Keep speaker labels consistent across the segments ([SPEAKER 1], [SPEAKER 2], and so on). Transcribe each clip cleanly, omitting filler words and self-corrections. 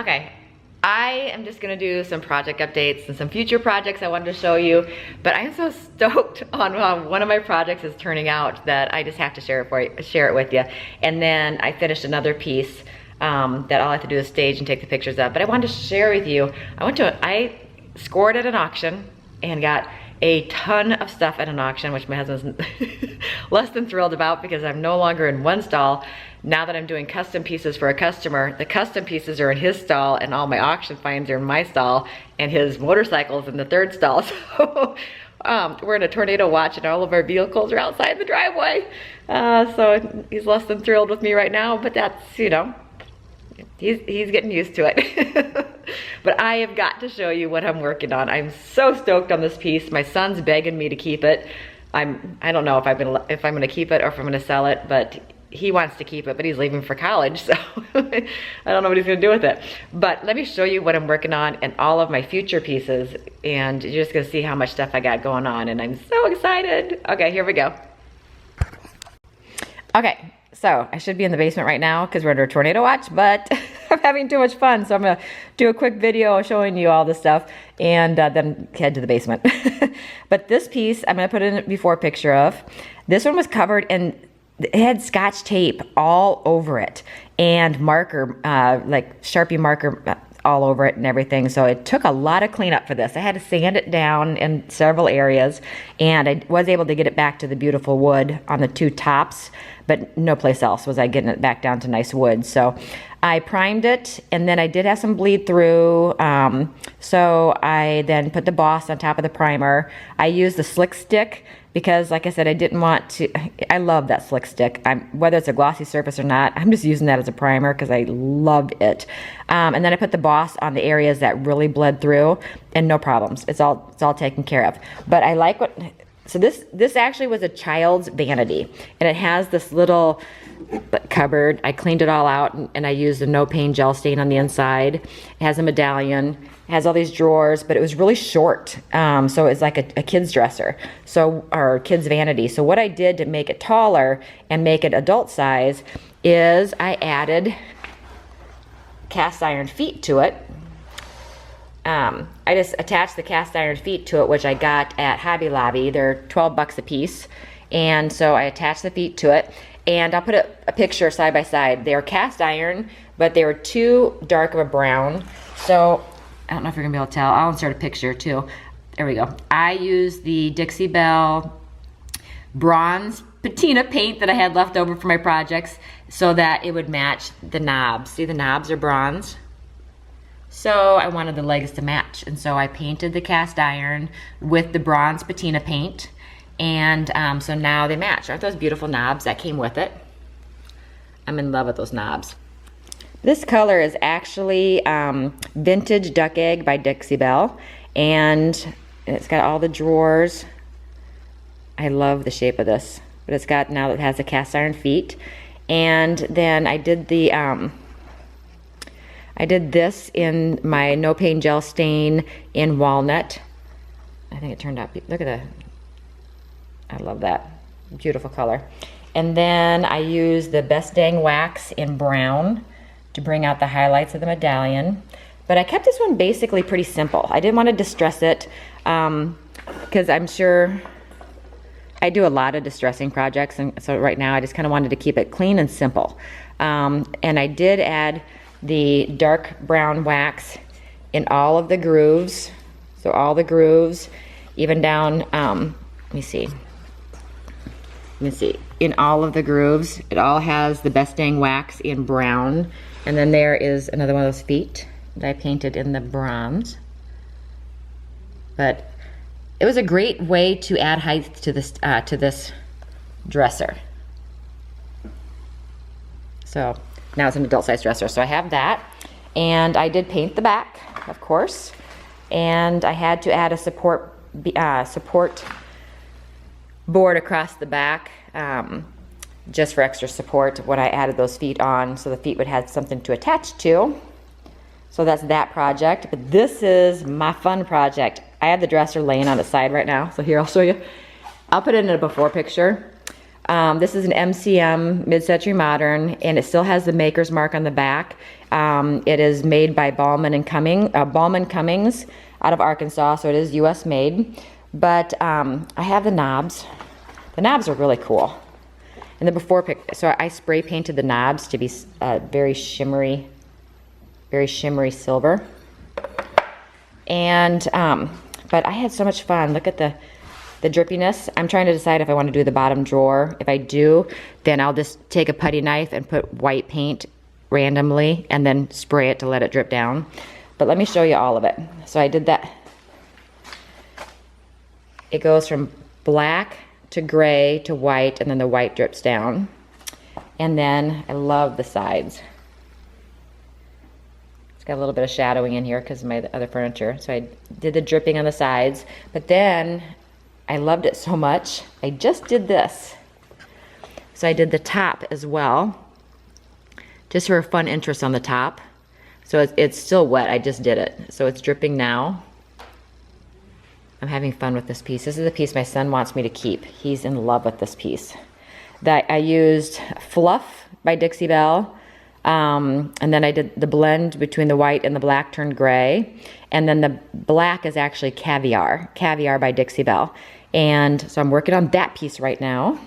[SPEAKER 1] Okay, I am just gonna do some project updates and some future projects I wanted to show you, but I'm so stoked on how one of my projects is turning out that I just have to share it with you. And then I finished another piece that all I have to do is stage and take the pictures of. But I wanted to share with you, I scored at an auction and got a ton of stuff at an auction, which my husband's less than thrilled about because I'm no longer in one stall. Now that I'm doing custom pieces for a customer, the custom pieces are in his stall and all my auction finds are in my stall and his motorcycle's in the third stall. So we're in a tornado watch and all of our vehicles are outside the driveway. So he's less than thrilled with me right now, but that's, you know, he's getting used to it. But I have got to show you what I'm working on. I'm so stoked on this piece. My son's begging me to keep it. I don't know if I'm gonna keep it or if I'm gonna sell it, but he wants to keep it, but he's leaving for college, so I don't know what he's gonna do with it. But let me show you what I'm working on and all of my future pieces, and you're just gonna see how much stuff I got going on, and I'm so excited. Okay, here we go. Okay, so I should be in the basement right now because we're under a tornado watch, but I'm having too much fun, so I'm gonna do a quick video showing you all this stuff and then head to the basement. But this piece, I'm gonna put in a before picture of. This one was covered in, it had Scotch tape all over it and marker, like Sharpie marker all over it and everything. So it took a lot of cleanup for this. I had to sand it down in several areas and I was able to get it back to the beautiful wood on the two tops, but no place else was I getting it back down to nice wood. So I primed it and then I did have some bleed through. So I then put the boss on top of the primer. I used the slick stick because, like I said, I didn't want to, I love that slick stick. Whether it's a glossy surface or not, I'm just using that as a primer because I loved it. And then I put the boss on the areas that really bled through and no problems. It's all taken care of. But I like what, so this actually was a child's vanity and it has this little cupboard. I cleaned it all out and I used a no pain gel stain on the inside. It has a medallion. It has all these drawers, but it was really short. So it's like a kid's dresser, or kid's vanity. So what I did to make it taller and make it adult size is I added cast iron feet to it. I just attached the cast iron feet to it, which I got at Hobby Lobby. They're 12 bucks a piece. And so I attached the feet to it. And I'll put a picture side by side. They are cast iron, but they were too dark of a brown. So I don't know if you're gonna be able to tell. I'll insert a picture too. There we go. I used the Dixie Belle bronze patina paint that I had left over for my projects so that it would match the knobs. See, the knobs are bronze. So I wanted the legs to match. And so I painted the cast iron with the bronze patina paint. And so now they match. Aren't those beautiful knobs that came with it? I'm in love with those knobs. This color is actually Vintage Duck Egg by Dixie Belle. And it's got all the drawers. I love the shape of this. But it's got, now it has the cast iron feet. And then I did the, I did this in my no pain gel stain in walnut. I think it turned out, look at that. I love that. Beautiful color. And then I used the Best Dang Wax in brown to bring out the highlights of the medallion. But I kept this one basically pretty simple. I didn't want to distress it because I'm sure I do a lot of distressing projects, and so right now I just kind of wanted to keep it clean and simple. And I did add the dark brown wax in all of the grooves. So all the grooves, even down, let me see, in all of the grooves, it all has the Best Dang Wax in brown. And then there is another one of those feet that I painted in the bronze. But it was a great way to add height to this dresser. So now it's an adult size dresser. So I have that. And I did paint the back, of course. And I had to add a support board across the back just for extra support when I added those feet on, so the feet would have something to attach to. So that's that project. But this is my fun project. I have the dresser laying on its side right now. So here, I'll show you. I'll put it in a before picture. This is an MCM, Mid-Century Modern, and it still has the maker's mark on the back. It is made by Ballman Cummings out of Arkansas, so it is U.S. made. But I have the knobs. The knobs are really cool. And the before pic, so I spray painted the knobs to be very shimmery silver. And but I had so much fun. Look at the drippiness. I'm trying to decide if I want to do the bottom drawer. If I do, then I'll just take a putty knife and put white paint randomly and then spray it to let it drip down. But let me show you all of it. So I did that. It goes from black to gray to white, and then the white drips down. And then I love the sides. It's got a little bit of shadowing in here because of my other furniture. So I did the dripping on the sides, but then I loved it so much, I just did this. So I did the top as well, just for a fun interest on the top. So it's still wet, I just did it. So it's dripping now. I'm having fun with this piece. This is a piece my son wants me to keep. He's in love with this piece. That I used Fluff by Dixie Belle. And then I did the blend between the white and the black turned gray. And then the black is actually Caviar by Dixie Belle. And so I'm working on that piece right now.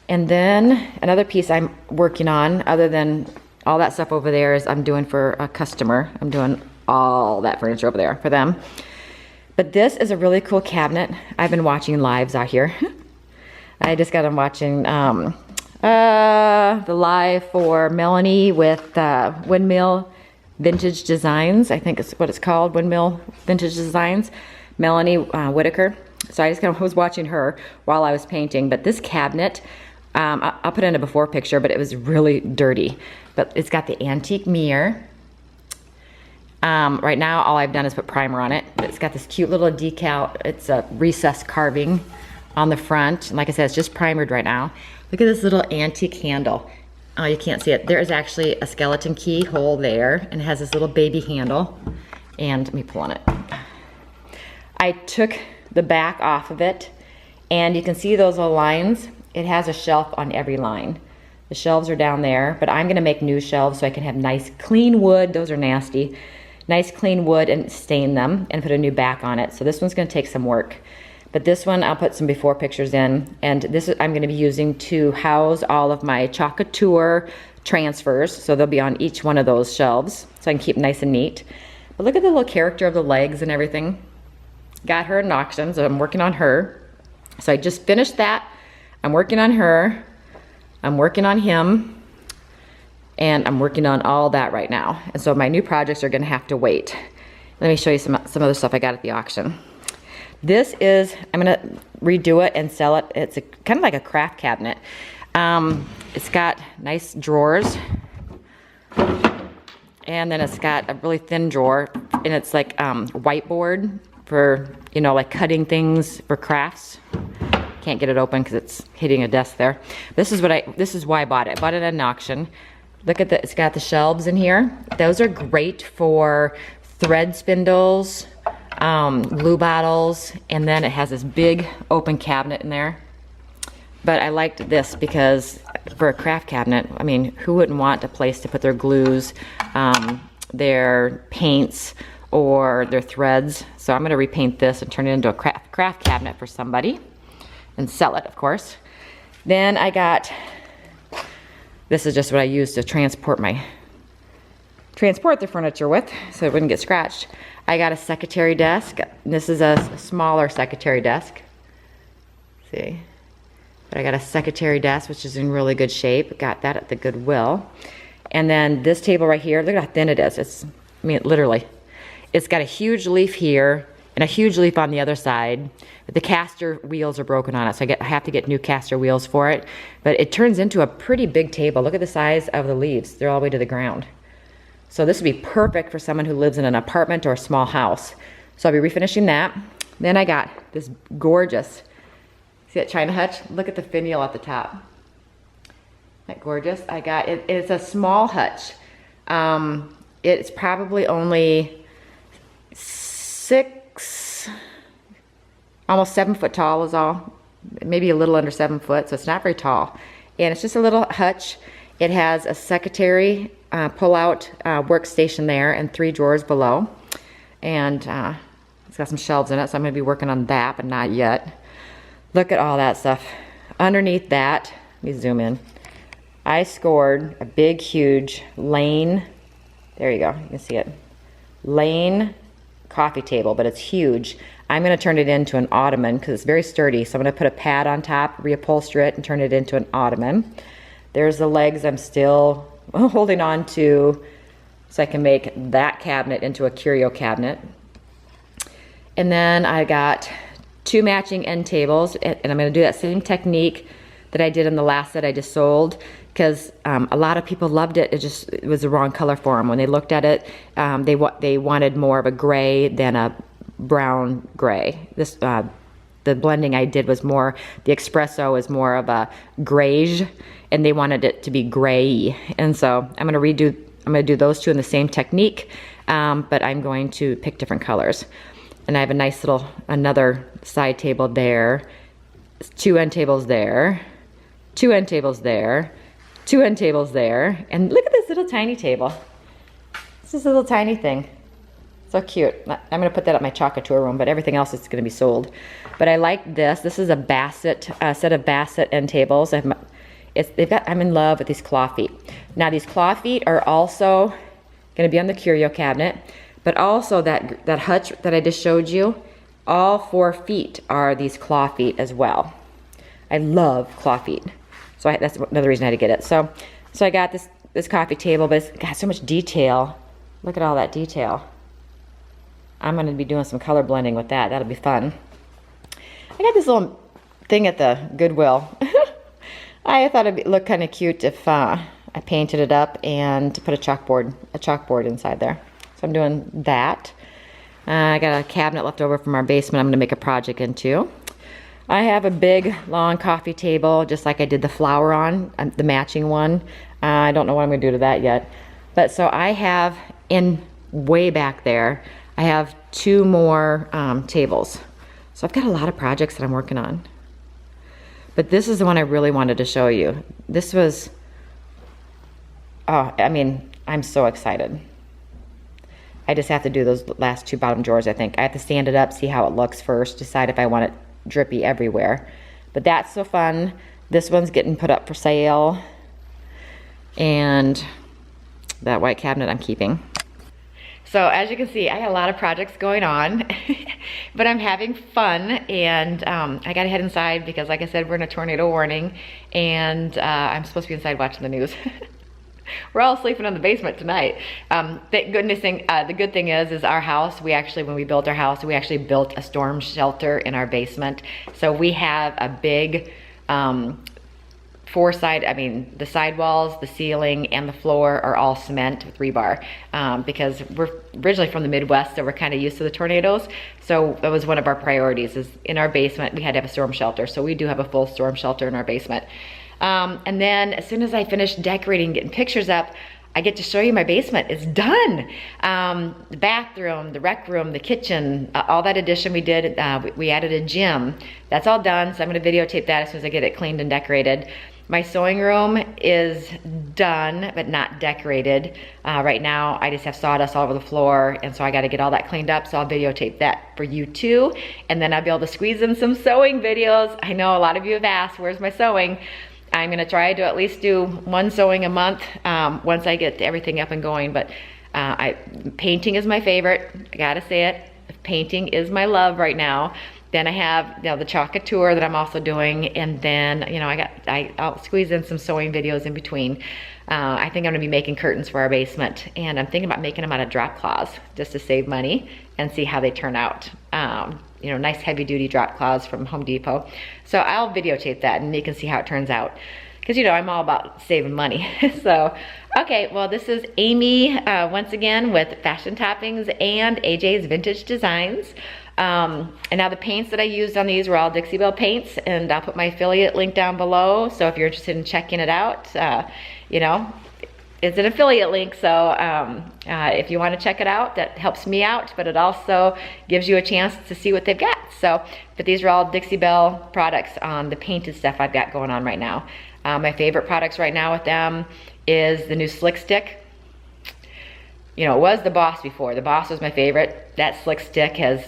[SPEAKER 1] And then another piece I'm working on, other than all that stuff over there, is I'm doing for a customer. I'm doing all that furniture over there for them. But this is a really cool cabinet. I've been watching lives out here. I just got them watching the live for Melanie with Windmill Vintage Designs. I think it's what it's called, Windmill Vintage Designs. Melanie Whitaker. So I just kind of was watching her while I was painting. But this cabinet, I'll put in a before picture, but it was really dirty. But it's got the antique mirror. Right now, all I've done is put primer on it. But it's got this cute little decal. It's a recessed carving on the front. And like I said, it's just primered right now. Look at this little antique handle. Oh, you can't see it. There is actually a skeleton key hole there, and it has this little baby handle. And let me pull on it. I took the back off of it, and you can see those little lines. It has a shelf on every line. The shelves are down there, but I'm gonna make new shelves so I can have nice clean wood. Those are nasty. Nice clean wood and stain them and put a new back on it. So this one's gonna take some work. But this one, I'll put some before pictures in. And this is, I'm gonna be using to house all of my Chocateur transfers. So they'll be on each one of those shelves so I can keep nice and neat. But look at the little character of the legs and everything. Got her in auction, so I'm working on her. So I just finished that. I'm working on her. I'm working on him. And I'm working on all that right now. And so my new projects are gonna have to wait. Let me show you some other stuff I got at the auction. This is, I'm gonna redo it and sell it. It's kind of like a craft cabinet. It's got nice drawers. And then it's got a really thin drawer, and it's like whiteboard for, you know, like cutting things for crafts. Can't get it open because it's hitting a desk there. This is why I bought it. I bought it at an auction. Look at it's got the shelves in here. Those are great for thread spindles, glue bottles, and then it has this big open cabinet in there. But I liked this because for a craft cabinet, I mean, who wouldn't want a place to put their glues, their paints, or their threads? So I'm gonna repaint this and turn it into a craft cabinet for somebody and sell it, of course. Then I got, this is just what I use to transport the furniture with so it wouldn't get scratched. I got a secretary desk. This is a smaller secretary desk. See? But I got a secretary desk, which is in really good shape. Got that at the Goodwill. And then this table right here, look at how thin it is. It's, I mean, literally. It's got a huge leaf here and a huge leaf on the other side. But the caster wheels are broken on it, so I have to get new caster wheels for it. But it turns into a pretty big table. Look at the size of the leaves. They're all the way to the ground. So this would be perfect for someone who lives in an apartment or a small house. So I'll be refinishing that. Then I got this gorgeous, see that China hutch? Look at the finial at the top. Isn't that gorgeous? I got it. It's a small hutch. It's probably only almost 7 foot tall is all. maybe a little under 7 foot, so it's not very tall. And it's just a little hutch. It has a secretary pull-out workstation there and 3 drawers below. And it's got some shelves in it, so I'm gonna be working on that, but not yet. Look at all that stuff. Underneath that, let me zoom in. I scored a big, huge Lane, there you go, you can see it. Lane coffee table, but it's huge. I'm gonna turn it into an ottoman because it's very sturdy. So I'm gonna put a pad on top, reupholster it, and turn it into an ottoman. There's the legs I'm still holding on to so I can make that cabinet into a curio cabinet. And then I got 2 matching end tables, and I'm gonna do that same technique that I did in the last set I just sold, because a lot of people loved it. It was the wrong color for them. When they looked at it, they wanted more of a gray than a brown gray. This the blending I did was more, the espresso is more of a grayish, and they wanted it to be gray. And so I'm gonna do those 2 in the same technique, but I'm going to pick different colors. And I have a nice little, another side table there, 2 end tables there, 2 end tables there, 2 end tables there, and look at this little tiny table. It's just a little tiny thing. So cute. I'm gonna put that at my chocolatier room, but everything else is gonna be sold. But I like this. This is a Bassett, set of Bassett end tables. I'm in love with these claw feet. Now these claw feet are also gonna be on the curio cabinet, but also that hutch that I just showed you, all 4 feet are these claw feet as well. I love claw feet. So that's another reason I had to get it. So I got this coffee table, but it's got so much detail. Look at all that detail. I'm gonna be doing some color blending with that. That'll be fun. I got this little thing at the Goodwill. I thought it'd look kind of cute if I painted it up and put a chalkboard inside there. So I'm doing that. I got a cabinet left over from our basement I'm gonna make a project into. I have a big, long coffee table, just like I did the flower on, the matching one. I don't know what I'm gonna do to that yet. But so I have, way back there, I have 2 more tables. So I've got a lot of projects that I'm working on. But this is the one I really wanted to show you. This was, I mean, I'm so excited. I just have to do those last 2 bottom drawers, I think. I have to stand it up, see how it looks first, decide if I want it drippy everywhere. But that's so fun. This one's getting put up for sale. And that white cabinet I'm keeping. So as you can see, I got a lot of projects going on, but I'm having fun, and I gotta head inside because, like I said, we're in a tornado warning, and I'm supposed to be inside watching the news. We're all sleeping in the basement tonight. The good thing is our house, when we built our house, we actually built a storm shelter in our basement. So we have a big the sidewalls, the ceiling, and the floor are all cement with rebar, because we're originally from the Midwest, so we're kind of used to the tornadoes. So that was one of our priorities, is in our basement, we had to have a storm shelter. So we do have a full storm shelter in our basement. And then as soon as I finish decorating, getting pictures up, I get to show you my basement is done. The bathroom, the rec room, the kitchen, all that addition we did, we added a gym. That's all done, so I'm gonna videotape that as soon as I get it cleaned and decorated. My sewing room is done, but not decorated. Right now, I just have sawdust all over the floor, and so I gotta get all that cleaned up, so I'll videotape that for you too. And then I'll be able to squeeze in some sewing videos. I know a lot of you have asked, where's my sewing? I'm gonna try to at least do 1 sewing a month once I get everything up and going, but painting is my favorite, I gotta say it. Painting is my love right now. Then I have, the chocolatier that I'm also doing, and then, I'll squeeze in some sewing videos in between. I think I'm gonna be making curtains for our basement, and I'm thinking about making them out of drop cloths just to save money and see how they turn out. Nice heavy duty drop cloths from Home Depot. So I'll videotape that and you can see how it turns out. Because I'm all about saving money. So, okay, well, this is Amy once again with Fashion Toppings and AJ's Vintage Designs. And now the paints that I used on these were all Dixie Belle paints, and I'll put my affiliate link down below. So if you're interested in checking it out, it's an affiliate link, so if you want to check it out, that helps me out, but it also gives you a chance to see what they've got. So, but these are all Dixie Belle products on the painted stuff I've got going on right now. My favorite products right now with them is the new Slick Stick. You know, it was the Boss before. The Boss was my favorite. That Slick Stick has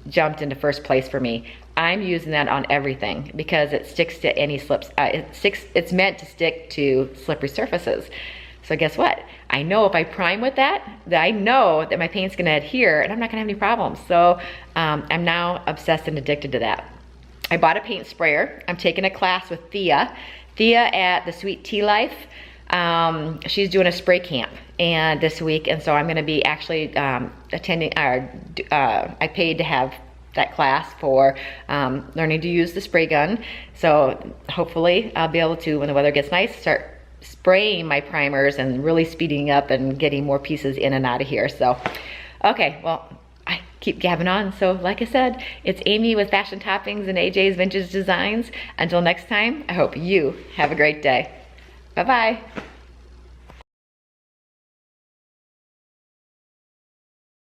[SPEAKER 1] jumped into first place for me. I'm using that on everything because it sticks to any slips. It's meant to stick to slippery surfaces. So guess what? I know if I prime with that I know that my paint's gonna adhere and I'm not gonna have any problems. So I'm now obsessed and addicted to that. I bought a paint sprayer. I'm taking a class with Thea at the Sweet Tea Life. She's doing a spray camp and this week, and so I'm gonna be actually attending, I paid to have that class for learning to use the spray gun. So hopefully I'll be able to, when the weather gets nice, start spraying my primers and really speeding up and getting more pieces in and out of here. So, okay, well, I keep gabbing on. So like I said, it's Amy with Fashion Toppings and AJ's Vintage Designs. Until next time, I hope you have a great day. Bye-bye.